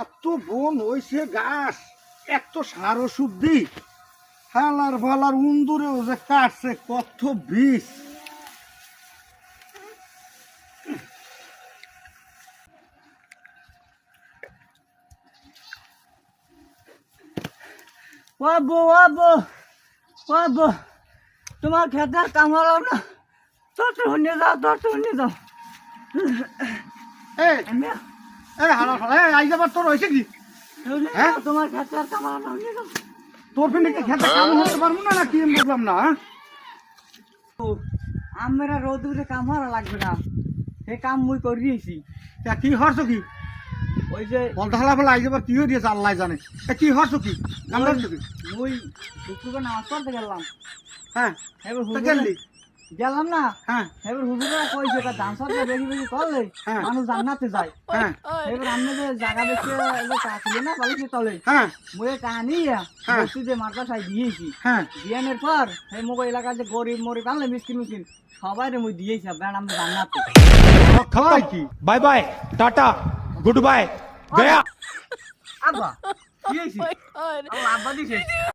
এত বন হয়েছে গাছ, এত সার ওষুধ দি হালার ফালার উন্দুরেও যে কাটছে কত বিষ। বাবু বাবু বাবু তোমার খেতে কামড়াও না, তোর নিয়ে যাও, তোর নিয়ে যাও। হালার ফালা আই যাবার তোর হয়েছে কি? হ্যাঁ? তোমার খেতে আর কামড়াও না, নিয়ে যাও। তোর ফিনে খেতে কাম হতে পারবো না কি আমি বুঝলাম না। আমরা রোদ উঠে কামড়া লাগবে না, সে কাম মুই করিয়েছি। কি হরছ কি? ওই যে বলতে হালা ফেলা আই যাবার কি হয়ে দিয়েছে আল্লাহ জানে। কি হরছ কি? কাম হরছ কি? মুই শুক্রবার নামাজ পড়তে গেলাম। হ্যাঁ এবার তা গেলি? গেলাম না, হ্যাঁ এবার হুজুরা কইছে এটা ধান সরতে বেশি বেশি করলে হ্যাঁ। মানুষ জান্নাতে যায়। হ্যাঁ এবার আমরা যে জায়গা দেখে কাছিল না বালিশের তলে, হ্যাঁ মুয়ে কাহানি হ্যাঁ। মসজিদে মাদ্রাসায় দিয়েছি। হ্যাঁ দিয়ানের পর এই মোগো এলাকার যে গরিব মরিব আনলে মিসকিন মিসকিন সবাই রে মুই দিয়েছি, বেড় আমরা জান্নাতে। খাওয়াই কি? Bye bye tata goodbye गया। আব্বা দিয়েছি, আব্বা দিয়েছে।